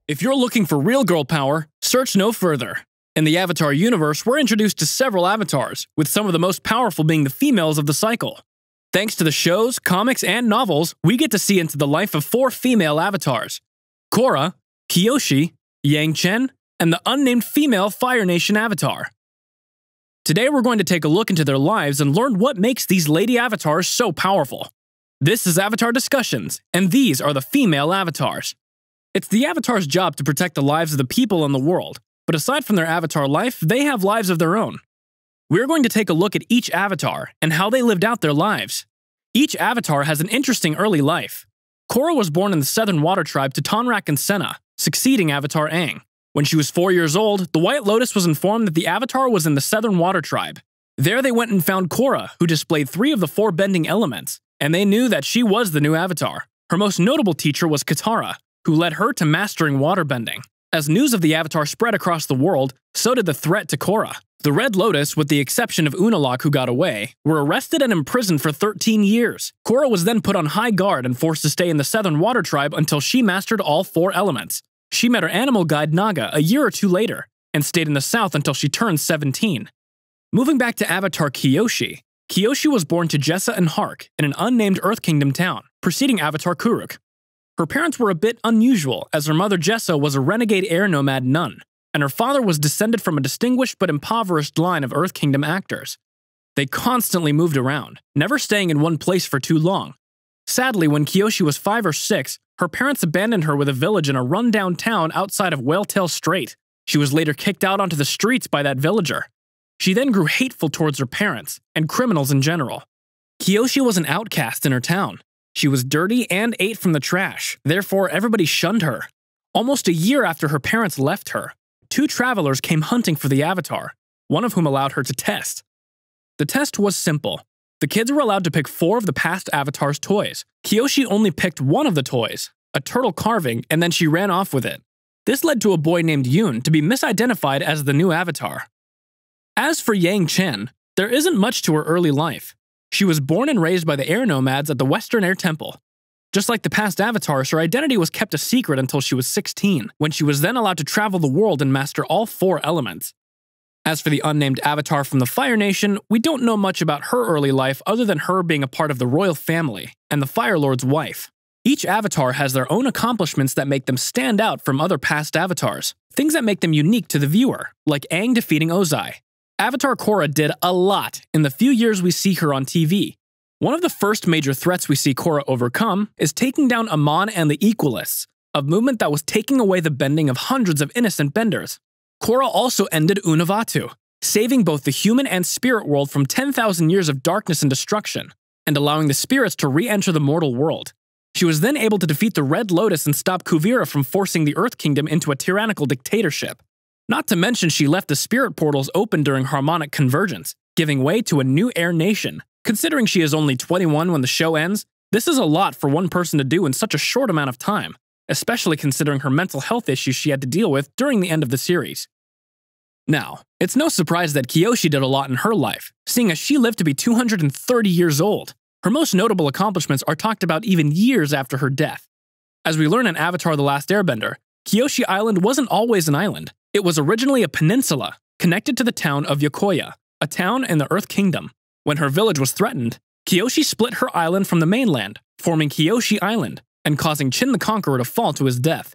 If you're looking for real girl power, search no further. In the Avatar universe, we're introduced to several avatars, with some of the most powerful being the females of the cycle. Thanks to the shows, comics, and novels, we get to see into the life of 4 female avatars: Korra, Kyoshi, Yangchen, and the unnamed female Fire Nation avatar. Today we're going to take a look into their lives and learn what makes these lady avatars so powerful. This is Avatar Discussions, and these are the female avatars. It's the avatar's job to protect the lives of the people in the world, but aside from their avatar life, they have lives of their own. We're going to take a look at each avatar and how they lived out their lives. Each avatar has an interesting early life. Korra was born in the Southern Water Tribe to Tonrak and Senna, succeeding Avatar Aang. When she was 4 years old, the White Lotus was informed that the Avatar was in the Southern Water Tribe. There they went and found Korra, who displayed 3 of the 4 bending elements, and they knew that she was the new Avatar. Her most notable teacher was Katara, who led her to mastering waterbending. As news of the Avatar spread across the world, so did the threat to Korra. The Red Lotus, with the exception of Unalaq who got away, were arrested and imprisoned for 13 years. Korra was then put on high guard and forced to stay in the Southern Water Tribe until she mastered all 4 elements. She met her animal guide Naga a year or 2 later, and stayed in the South until she turned 17. Moving back to Avatar Kyoshi, Kyoshi was born to Jessa and Hark in an unnamed Earth Kingdom town, preceding Avatar Kuruk. Her parents were a bit unusual, as her mother Jessa was a renegade air nomad nun, and her father was descended from a distinguished but impoverished line of Earth Kingdom actors. They constantly moved around, never staying in one place for too long. Sadly, when Kyoshi was 5 or 6, her parents abandoned her with a village in a rundown town outside of Whaletail Strait. She was later kicked out onto the streets by that villager. She then grew hateful towards her parents, and criminals in general. Kyoshi was an outcast in her town. She was dirty and ate from the trash, therefore everybody shunned her. Almost a year after her parents left her, 2 travelers came hunting for the Avatar, one of whom allowed her to test. The test was simple. The kids were allowed to pick 4 of the past Avatar's toys. Kyoshi only picked one of the toys, a turtle carving, and then she ran off with it. This led to a boy named Yoon to be misidentified as the new Avatar. As for Yangchen, there isn't much to her early life. She was born and raised by the air nomads at the Western Air Temple. Just like the past avatars, her identity was kept a secret until she was 16, when she was then allowed to travel the world and master all 4 elements. As for the unnamed avatar from the Fire Nation, we don't know much about her early life other than her being a part of the royal family and the Fire Lord's wife. Each avatar has their own accomplishments that make them stand out from other past avatars, things that make them unique to the viewer, like Aang defeating Ozai. Avatar Korra did a lot in the few years we see her on TV. One of the first major threats we see Korra overcome is taking down Amon and the Equalists, a movement that was taking away the bending of hundreds of innocent benders. Korra also ended Unavatu, saving both the human and spirit world from 10,000 years of darkness and destruction, and allowing the spirits to re-enter the mortal world. She was then able to defeat the Red Lotus and stop Kuvira from forcing the Earth Kingdom into a tyrannical dictatorship. Not to mention she left the spirit portals open during harmonic convergence, giving way to a new air nation. Considering she is only 21 when the show ends, this is a lot for one person to do in such a short amount of time, especially considering her mental health issues she had to deal with during the end of the series. Now, it's no surprise that Kyoshi did a lot in her life, seeing as she lived to be 230 years old. Her most notable accomplishments are talked about even years after her death. As we learn in Avatar: The Last Airbender, Kyoshi Island wasn't always an island. It was originally a peninsula, connected to the town of Yokoya, a town in the Earth Kingdom. When her village was threatened, Kyoshi split her island from the mainland, forming Kyoshi Island, and causing Chin the Conqueror to fall to his death.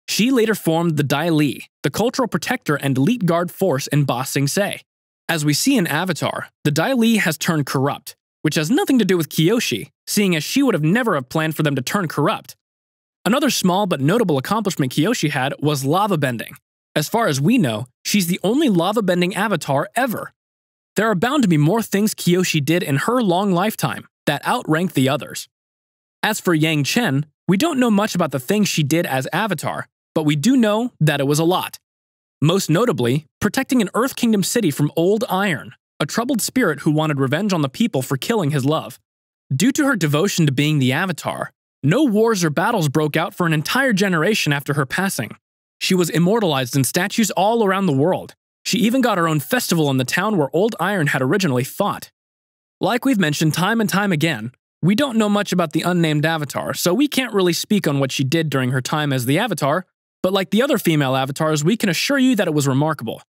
She later formed the Dai Li, the cultural protector and elite guard force in Ba Sing Se. As we see in Avatar, the Dai Li has turned corrupt, which has nothing to do with Kyoshi, seeing as she would have never have planned for them to turn corrupt. Another small but notable accomplishment Kyoshi had was lava bending. As far as we know, she's the only lava-bending avatar ever. There are bound to be more things Kyoshi did in her long lifetime that outrank the others. As for Yangchen, we don't know much about the things she did as Avatar, but we do know that it was a lot. Most notably, protecting an Earth Kingdom city from Old Iron, a troubled spirit who wanted revenge on the people for killing his love. Due to her devotion to being the Avatar, no wars or battles broke out for an entire generation after her passing. She was immortalized in statues all around the world. She even got her own festival in the town where Old Iron had originally fought. Like we've mentioned time and time again, we don't know much about the unnamed Avatar, so we can't really speak on what she did during her time as the Avatar, But like the other female avatars, we can assure you that it was remarkable.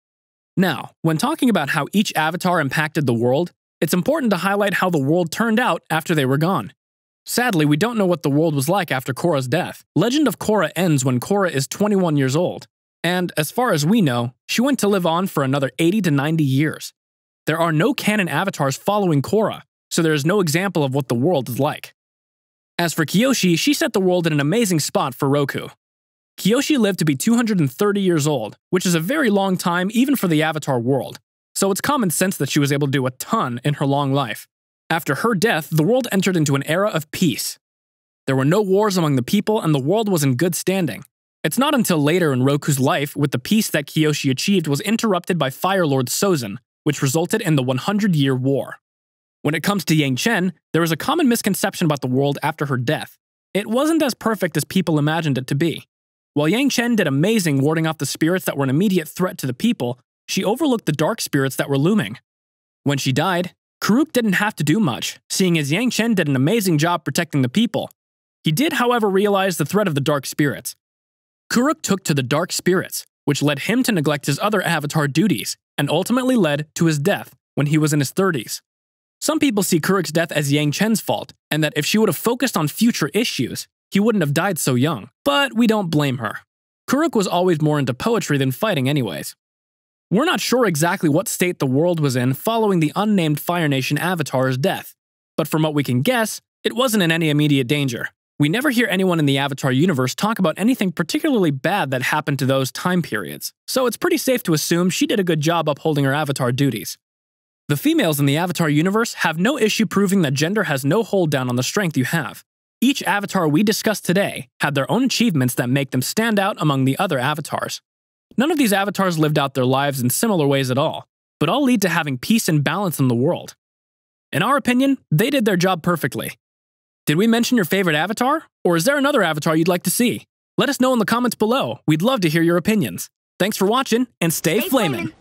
Now, when talking about how each avatar impacted the world, it's important to highlight how the world turned out after they were gone. Sadly, we don't know what the world was like after Korra's death. Legend of Korra ends when Korra is 21 years old, and as far as we know, she went to live on for another 80 to 90 years. There are no canon avatars following Korra, so there is no example of what the world is like. As for Kyoshi, she set the world in an amazing spot for Roku. Kyoshi lived to be 230 years old, which is a very long time even for the Avatar world, so it's common sense that she was able to do a ton in her long life. After her death, the world entered into an era of peace. There were no wars among the people and the world was in good standing. It's not until later in Roku's life with the peace that Kyoshi achieved was interrupted by Fire Lord Sozin, which resulted in the 100-Year War. When it comes to Yangchen, there is a common misconception about the world after her death. It wasn't as perfect as people imagined it to be. While Yangchen did amazing warding off the spirits that were an immediate threat to the people, she overlooked the dark spirits that were looming. When she died, Karuk didn't have to do much, seeing as Yangchen did an amazing job protecting the people. He did, however, realize the threat of the dark spirits. Karuk took to the dark spirits, which led him to neglect his other avatar duties, and ultimately led to his death when he was in his 30s. Some people see Karuk's death as Yangchen's fault, and that if she would have focused on future issues, he wouldn't have died so young, but we don't blame her. Karuk was always more into poetry than fighting anyways. We're not sure exactly what state the world was in following the unnamed Fire Nation avatar's death, but from what we can guess, it wasn't in any immediate danger. We never hear anyone in the Avatar universe talk about anything particularly bad that happened to those time periods, so it's pretty safe to assume she did a good job upholding her Avatar duties. The females in the Avatar universe have no issue proving that gender has no hold down on the strength you have. Each avatar we discussed today had their own achievements that make them stand out among the other avatars. None of these avatars lived out their lives in similar ways at all, but all lead to having peace and balance in the world. In our opinion, they did their job perfectly. Did we mention your favorite avatar? Or is there another avatar you'd like to see? Let us know in the comments below. We'd love to hear your opinions. Thanks for watching, and stay flamin'!